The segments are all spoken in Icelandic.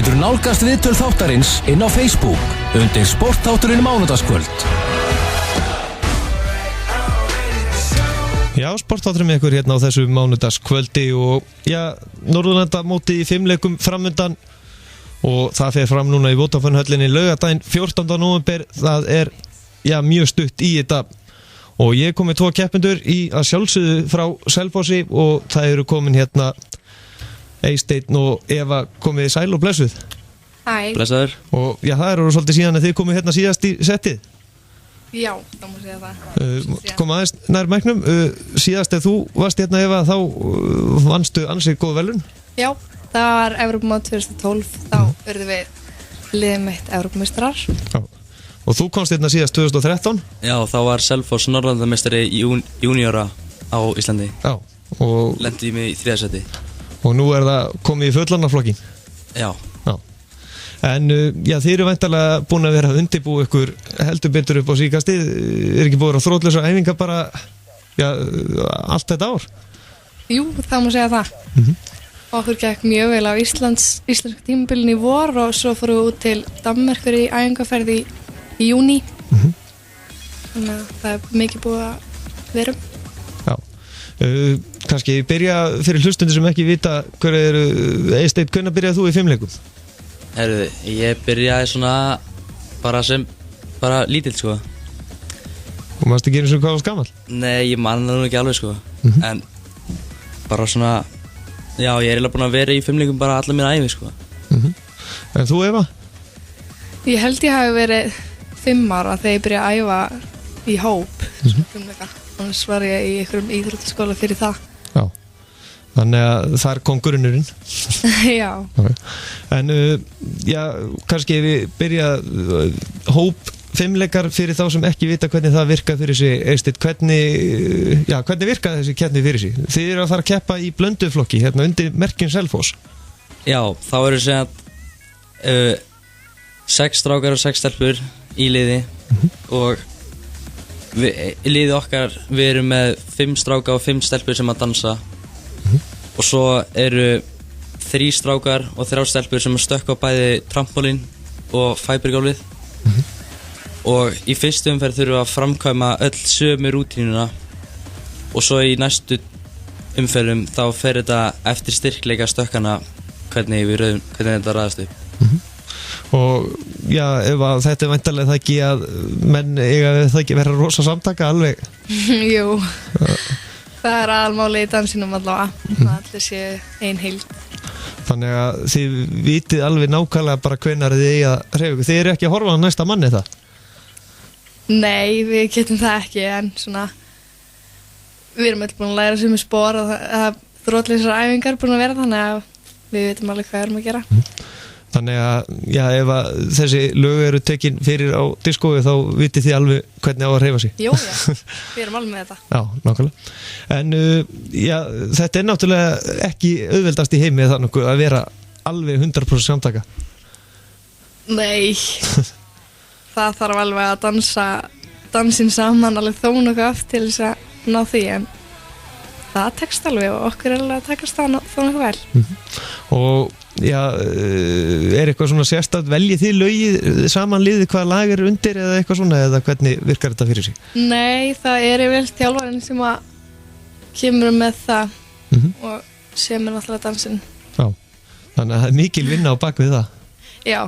getur nálgast viðtöl þáttarins inn á Facebook undir Sportþátturinn mánudagskvöld. Já, Sportþátturinn með ykkur hérna á þessu mánudagskvöldi og já, Norðurlandamótið í 5 leikum framundan og það fer fram núna í Vodafone-höllinni laugardaginn 14. nóvember. Það er mjög stutt í þetta og ég kom með 2 keppendur í að sjálfsögðu frá Selfossi og það eru komin hérna Eysteinn og Eva. Komið sæl og blessuð. Hæ. Blessaður. Og já, það eru svolítið síðan að þið komið hérna síðast í settið. Já, það má segja það. Kom aðeins nær mæknum. Síðast ef þú varst hérna Eva þá vannstu ansið góð velun. Já, það var Evrópumót 2012. Þá urðum við liðið mitt Evrópumeistarar. Já. Og þú komst hérna síðast 2013. Já, þá var Selfoss Norðurlandameistari júniora á Íslandi. Já. Og lendi í mig í 3. seti. Og nú er það komið í fullarnaflokkin. Já. En já, þið eru væntanlega búin að vera að undirbúa ykkur heldur betur upp á síkastið. Er ekki búin að þrótlausar æfingar bara allt þetta ár? Jú, það má segja það. Okkur gekk mjög vel á íslensk tímabilin í vor og svo fórum við út til Danmerkur í æfingarferð í júní. Þannig að það er mikið búið að vera. Já. Kannski byrja fyrir hlustundir sem ekki vita hver eru. Eysteinn, hvenær byrjaði þú í 5 leikum? Herðu, ég byrjaði svona bara lítill sko. Og mannst ekki eins og hvað varst gamall? Nei, ég man það nú ekki alveg sko. En bara svona, já, ég er eiginlega búin að vera í 5 leikum bara alla mína ævi sko. En þú Eva? Ég held ég hafi verið 5 ára þegar ég byrjaði að æfa í hóp. Annars var ég í einhverjum íþróttaskóla fyrir það. Já. Þannig að það er grunnurinn. Já. Okay. En já, kannski ef við byrja hóp 5 leikar fyrir þá sem ekki vita hvernig það virkar fyrir sig. Eysteinn, hvernig virkar þessi keppni fyrir sig? Þið eru að fara að keppa í blönduflokki hérna undir merkin Selfoss. Já, þá eru segja 6 strákar og 6 stelpur í liði og liðið okkar, við erum með 5 stráka og 5 stelpur sem að dansa. Og svo eru 3 strákar og 3 stelpur sem að stökkva bæði trampolín og fæbirgólfið. Og í fyrstu umferð þurfum við að framkvæma öll sömu rútínuna og svo í næstu umferðum þá fer þetta eftir styrkleika stökkana hvernig þetta raðast upp. Og já, ef þetta er væntanlega það ekki að menn eiga það ekki vera rosa samtaka alveg. Jú. Það er aðalmáli í dansinum allavega, allir séu ein heild. Þannig að þið vitið alveg nákvæmlega bara hvenær þið eiga að hreyfa ykkur. Þið eru ekki að horfa á næsta manni það? Nei, við getum það ekki, en svona við erum öll búin að læra sem er spor og það þrótlausar æfingar búin að vera, þannig að við vitum alveg hvað erum að gera. Þannig að, já, ef að þessi lög eru tekin fyrir á diskói þá vitið þið alveg hvernig á að hreyfa sig. Jó, já, við erum alveg með þetta. Já, nákvæmlega. En, já, þetta er náttúrulega ekki auðveldast í heimi þannig að vera alveg 100% samtaka. Nei, það þarf alveg að dansa dansinn saman alveg þó nokkuð oft til þess að ná því, en það tekst alveg og okkur er alveg að takast það þó nokkuð vel. Og já, er eitthvað svona sérstætt, veljið þið lögið saman liðið hvaða lag er undir eða eitthvað svona, eða hvernig virkar þetta fyrir sig? Nei, það er yfirleitt þjálfarinn sem að kemur með það og semur náttúrulega dansinn. Já, þannig að það er mikil vinna á bak við það. Já,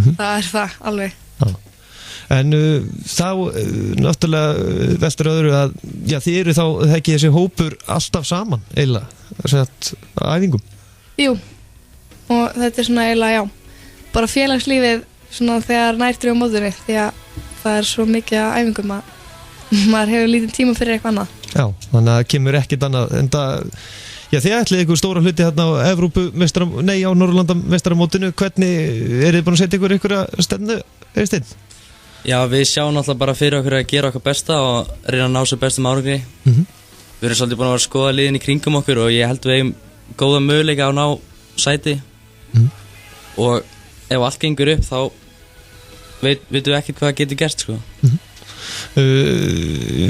það er það alveg. Já. En þá náttúrulega veldur öðru að já, þið eru þá ekki þessi hópur alltaf saman eiginlega á æfingum. Jú. Og þetta er svona eiginlega, já, bara félagslífið svona þegar nærtur á mótunni því að það er svo mikið að æfingum að maður hefur lítinn tíma fyrir eitthvað annað. Já, þannig að það kemur ekkert annað en það, já, þið ætlið ykkur stóra hluti hérna á á Norðurlandameistaramótinu. Hvernig er þið búin að setja ykkur stefnu, Eysteinn? Já, við sjáum náttúrulega bara fyrir okkur að gera okkar besta og reyna að ná sér bestum árangri. Við erum svolítið búin að vera að skoða liðin í kringum okkur og ég held við eigum góða möguleika á ná sæti. Og ef allt gengur upp þá veitum við ekkert hvað getur gert sko.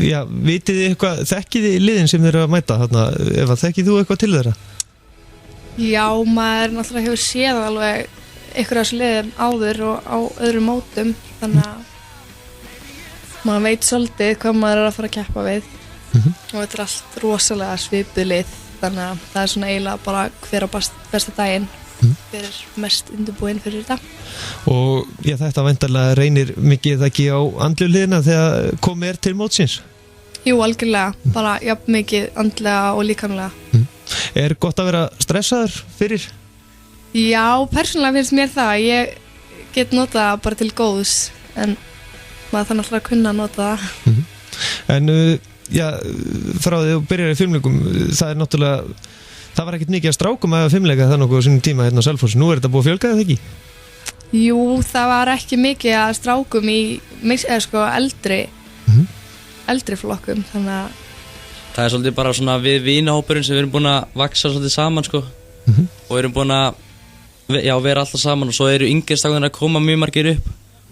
Já, vitið þið eitthvað, þekkið þið liðin sem þið eru að mæta þarna, Eva, þekkið þú eitthvað til þeirra? Já, maður náttúrulega hefur séð alveg ykkur af þessu liðum áður og á öðrum mótum þannig að maður veit svolítið hvað maður að fara að keppa við og þetta allt rosalega svipuð lið þannig að það svona eiginlega bara hver á besta daginn hver mest undirbúinn fyrir þetta. Og þetta væntanlega reynir mikið ekki á andlegu hliðina þegar komið til mótsins? Jú, algjörlega, bara jafn mikið andlega og líkamlega. Er gott að vera stressaður fyrir? Já, persónulega finnst mér það. Ég get notað það bara til góðs en maður þarf náttúrulega að kunna að nota það. En frá því að byrjar í fimmleikum, það er náttúrulega, það var ekkert mikið að strákum að fimmleika það nokkuð á sínum tíma hérna á Selfossi. Nú er þetta búið að fjölga það ekki? Jú, það var ekki mikið að strákum í eldri flokkum, þannig að það er svolítið bara svona við vinahópurinn sem við erum búin að vaksa svolítið saman sko og erum búin að vera alltaf saman og svo eru yngri strákarnir að koma mjög margir upp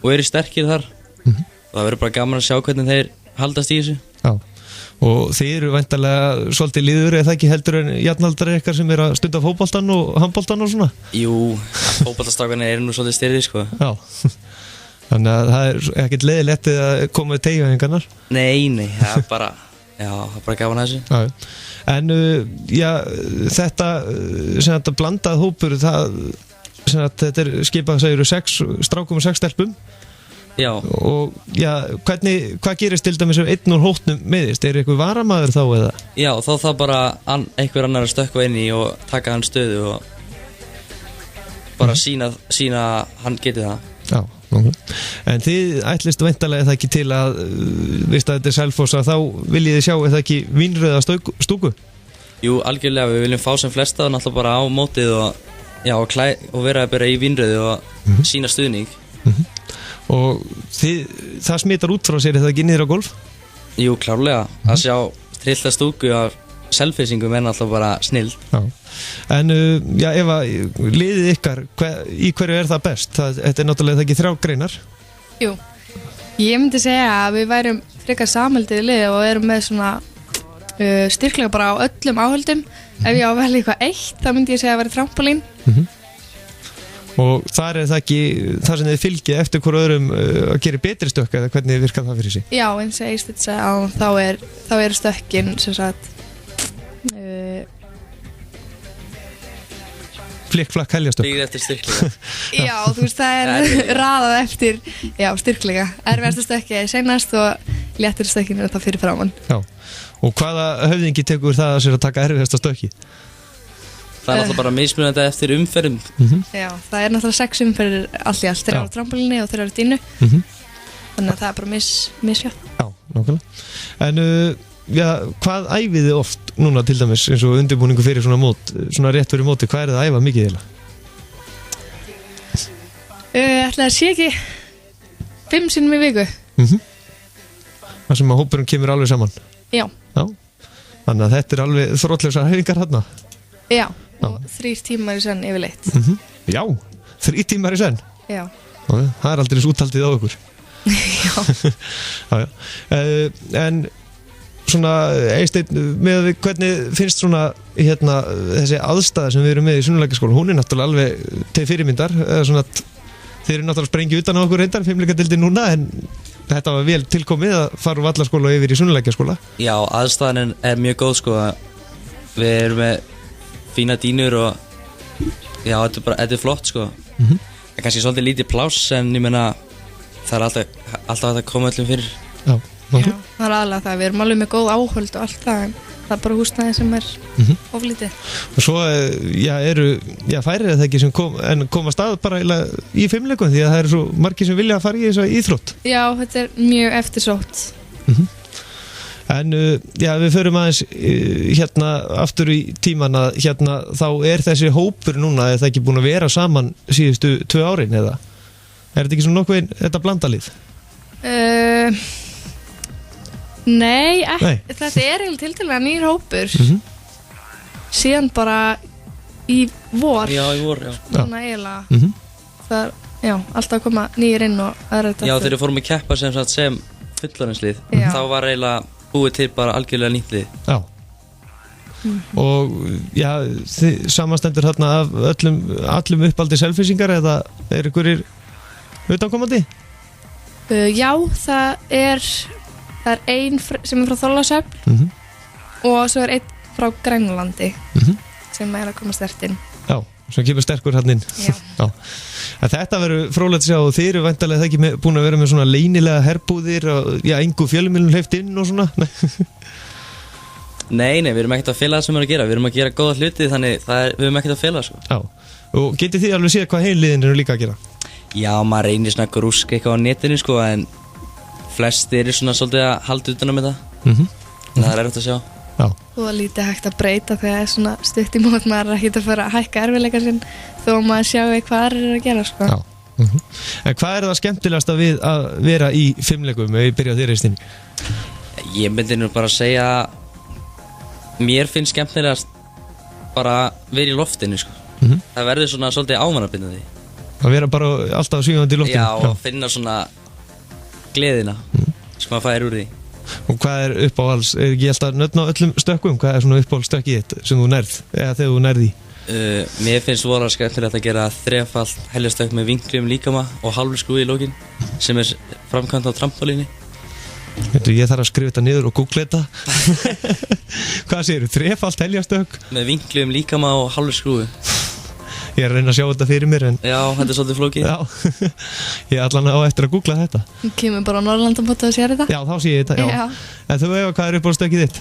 og eru sterkir þar og það verður bara gaman að sjá hvernig þeir haldast í þessu. Já, og þeir eru væntanlega svolítið líður eða ekki heldur en jafnaldrar ykkar sem eru að stunda fótboltan og handboltan og svona? Jú, fótboltastrákarnir eru nú svolítið styrðir sko. Já, þannig að það er ekkert leiðilegt að koma við teygjaðingarnar? Nei, það er bara gaman að þessu. Já. En þetta blandað hópur, þetta er skipað, segir 6 strákum og 6 stelpum. Já. Og hvað gerist til dæmis ef einn úr hópnum meiðist? Er eitthvað varamaður þá eða? Já, þá það bara einhver annar að stökkva inn í og taka hann stöðu og bara sína að hann geti það. Já, okay. En þið ætlist væntanlega það ekki til að þetta er Selfoss að þá viljið þið sjá eða ekki vínrauða stúku? Jú, algjörlega, við viljum fá sem flesta og náttúrulega bara á mótið og vera að byrja í vínrauðu og sína stuðning. Og það smitar út frá sér eða ekki niður á golf? Jú, klárlega, að sjá trillta stúku af selfisingum er náttúrulega bara snill. Já. En Eva, liðið ykkar, í hverju er það best? Þetta er náttúrulega ekki 3 greinar. Jú, ég myndi segja að við værum frekar samheldið lið og erum með svona styrklega bara á öllum áhöldum. Ef ég á að velja eitthvað eitt, þá myndi ég segja að vera trampolín. Og þar er það ekki það sem þið fylgið eftir hverju öðrum að gera betri stökk eða hvernig virkar það fyrir sig? Já, eins og Eysteinn sagði þá eru stökkin sem sagt flikkflakk helgastökk. Byggð eftir styrklega. Já, þú veist, það er raðað eftir styrklega. Erfiðasta stökki er seinast og léttir stökkinu er það fyrir framann. Já, og hvaða höfðingi tekur það að sér að taka erfiðasta stökki? Það er náttúrulega bara mismunandi eftir umferðum. Já, það er náttúrulega 6 umferðir allt í allt, 3 á trampolíni og 3 á dínu. Þannig að það er bara misjátt. Já, nákvæmlega. En hvað æfið þið oft núna til dæmis eins og undirbúningu fyrir svona mót, svona rétt fyrir móti, hvað er það að æfa mikið eiginlega? Ætli það sé ekki 5 sinnum í viku. Það sem að hópurinn kemur alveg saman? Já. Þannig að þetta er alveg þróttlausar hreyfingar þarna? Já, og 3 tímar í senn yfirleitt. Já, 3 tímar í senn? Já. Það er aldrei úthaldið á ykkur. Já. En svona, Eysteinn, með hvernig finnst svona þessi aðstæða sem við erum með í Sunnuleikaskóla, hún er náttúrulega alveg til fyrirmyndar, svona, þeir eru náttúrulega að sprengja utan á okkur reyndar, 5-leikadeildin núna, en þetta var vel tilkomið að fara úr Vallaskóla og yfir í Sunnuleikaskóla. Já, aðstæðan er mjög góð sko, við erum með fína dínur og já, þetta er flott sko. Það er kannski svolítið lítið pláss en ég meina það er alltaf að koma öllum fyrir. Já, það er aðalega það, við erum alveg með góð áhöld og allt það, en það er bara húsnæði sem er oflítið. Og svo færið það ekki sem koma stað bara í 5-leikum því að það eru svo margir sem vilja að fara í þessa íþrótt. Já, þetta er mjög eftirsótt. En við förum aðeins aftur í tíman að þá er þessi hópur núna, er það ekki búin að vera saman síðustu 2 árin eða? Er þetta ekki svona nokkuð þetta blandalið? Nei, þetta er eiginlega tiltölulega nýr hópur. Síðan bara í vor. Já, í vor, já. Svona eiginlega. Það er, alltaf að koma nýjir inn og aðra þetta. Já, þegar við fórum að keppa sem fullorðinslið, þá var eiginlega búið til bara algjörlega nýtt lið. Já. og já, samanstendur þarna af allum uppaldi selfissingar eða einhverjir utankomandi? Já, það er ein sem frá Þorlákshöfn og svo einn frá Grænlandi sem að koma sterkt inn. Já, sem kemur sterkur hann inn. Já. Þetta verður fróðlegt að sjá og þið eru væntanlega ekki búin að vera með svona leynilega herbúðir og engu fjölmiðlum hleypt inn og svona. Nei, við erum ekkert að fela það sem við erum að gera. Við erum að gera góða hluti, þannig við erum ekkert að fela sko. Já, og getið þið alveg séð hvað heiliðin eru líka að gera? Já, maður reynir svona grúsk eitthvað á netinu sko, en flestir eru svona svolítið að halda utan á með það. Það er erfitt að sjá. Já. Og lítið hægt að breyta þegar það er svona stutt í mót, maður er ekkert að fara að hækka erfiðleika sinn þó maður sjáu hvað aðrir eru að gera sko. Já. En hvað er það skemmtilegasta við að vera í fimmleikum ef ég byrja á þér Eystín? Ég myndi nú bara að segja mér finnst skemmtilegast bara vera í loftinu sko. Það verður svona svolítið ámannabindandi. Að vera bara alltaf svífandi í loftinu? Já, og finna svona gleðina sem maður fær úr því. Og hvað er uppáhalds, er ekki alltaf nöfn á öllum stökkum? Hvað er svona uppáhaldsstökkið þitt sem þú nærð, eða þegar þú nærði? Mér finnst voru skemmtilegt að gera 3-falt heljarstökk með vinkli líkama og hálfur skrúi í lókin sem er framkvæmt á trampolíni. Veitu, ég þarf að skrifa þetta niður og googla þetta. Hvað segirðu, 3-falt heljarstökk? Með vinkli líkama og hálfur skrúi. Ég er að reyna að sjá þetta fyrir mér en... Já, þetta er svolítið flókið. Já, ég allan á eftir að googla þetta. Þú kemur bara á Norðurlandamótið og sér þetta? Já, þá sé ég þetta, já. En þú Eva, hvað er uppáhaldsstökkið þitt?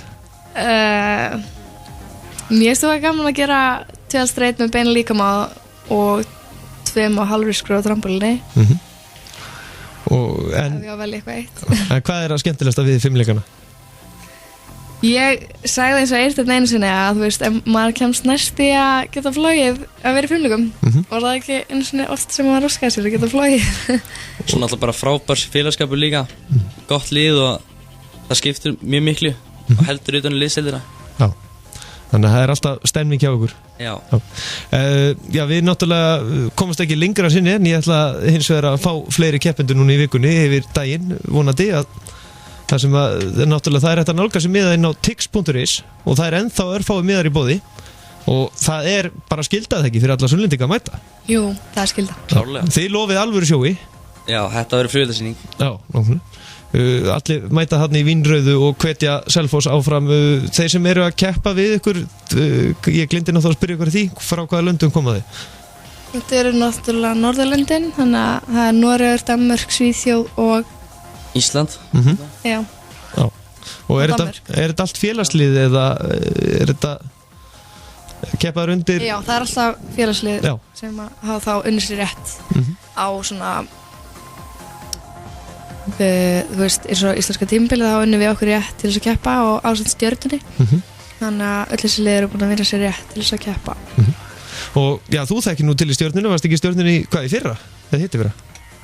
Mér stóð gaman að gera 2 streit með beina líkama og 2,5 skrúi á trampolíni. En ég var vel eitthvað eitt. En hvað er að skemmtilegasta við fimmleikana? Ég sagði eins og Eyrsteinn einu sinni að þú veist, ef maður kemst næst í að geta flogið að vera í fimmleikum var það ekki einu sinni oft sem maður óskaði sér að geta flogið. Svona alltaf bara frábær félagskapur líka, gott lið og það skiptir mjög miklu og heldur utan í liðseildina. Já, þannig að það er alltaf stemning hjá okkur. Já. Já, við náttúrulega komast ekki lengra sinni en ég ætla hins vegar að fá fleiri keppendur núna í vikunni yfir daginn, vonandi að það sem að, náttúrulega það er hægt að nálga sig miða inn á tix.is og það er ennþá örfáir miðar í boði og það er bara skildað ekki fyrir alla sunnlendinga að mæta. Jú, það er skildað. Klárlega. Þið lofið alvöru sjói. Já, þetta verður flugeldasýning. Já, allir mæta þarna í vínrauðu og hvetja Selfoss áfram. Þeir sem eru að keppa við ykkur, ég glindi náttúrulega að spyrja ykkur því, frá hvaða löndum koma þið? Þetta eru náttúrulega Norðurlöndin, þannig að það er Noregur, Danmörk, Svíþjóð og Ísland. Já. Og er þetta allt félagslið eða er þetta keppaður undir? Já, það er alltaf félagslið Já. sem að hafa þá unnið sér rétt á svona þú veist, eins og íslenska tímabilið þá unnum við okkur rétt til þess að keppa og ásamt stjörnunni þannig að öll þessi lið eru búin að vinna sér rétt til þess að keppa. Og já, þú þekkir nú til í stjörnunni, varst ekki í stjörnunni hvað í fyrra? Eða hitti fyrra?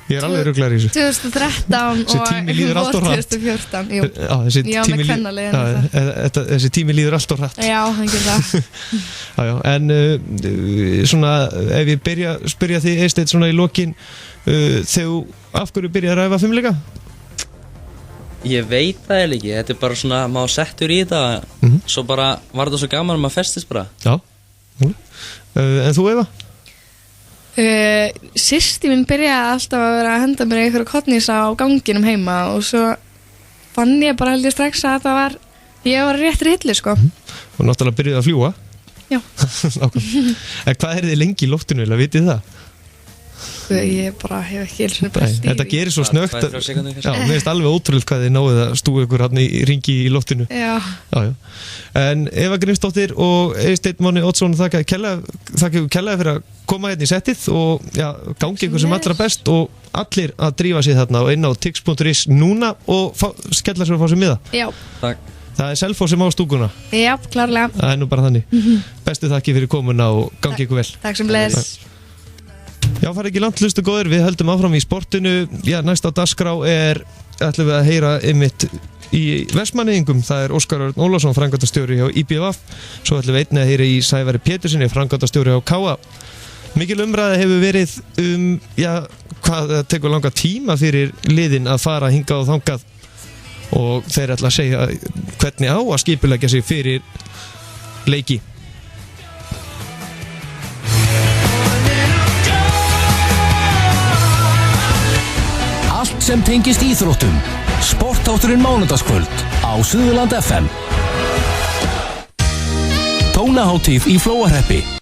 Ég er alveg ruglar í þessu. 2013 og 2014. Jú. Já, með kvennaliðinu. Þessi tími líður allt og hratt. Já, hann getur það. Já, en svona, ef ég spyrja þig Eysteinn svona í lokin, af hverju byrjaði að ræfa fimmleika? Ég veit það eða ekki, þetta er bara svona, maður settur í þetta, svo bara var þetta svo gaman að maður festist bara. Já. En þú Eva? Systir mín byrjaði alltaf að vera að henda mér einhverju kottnís á ganginum heima og svo fann ég bara held ég strax að ég var rétt rilli sko. Og náttúrulega byrjaði að fljúga. Já. En hvað er þið lengi í loftinu, eða vitið það? Ég bara hef ekki eins og pælt í því. Þetta gerir svo snöggt. Já, mér finnst alveg ótrúlega hvað þið náðuð að stúa ykkur hann í ringi í loftinu. Já. En Eva Grímsdóttir og Eysteinn Máni Oddsson þakka ykkur kærlega fyrir að koma hérna í settið og já, gangi ykkur sem allra best og allir að drífa sig þarna og inn á tix.is núna og skella sér að fá sér miða. Já. Takk. Það er Selfoss sem á stúkuna. Já, klárlega. Það er nú bara þannig. Bestu þakki fyrir komuna og gangi ykkur vel. Takk sem leiðis. Já, farið ekki langt, hlustu góður, við höldum áfram í sportinu. Já, næst á dagskrá ætlum við að heyra einmitt í Vestmannaeyingum. Það er Óskar Örn Ólafsson, framkvæmdastjóri hjá IBVF. Svo ætlum við einnig að heyra í Sævari Pétursinni, framkvæmdastjóri hjá KA. Mikil umræða hefur verið hvað það tekur langa tíma fyrir liðin að fara hingað og þangað og þeir ætla að segja hvernig á að skipuleggja sig fyrir leiki. Allt sem tengist íþróttum. Sportþátturinn mánudagskvöld á Suðurland FM. Tónahátíð í Flóahreppi.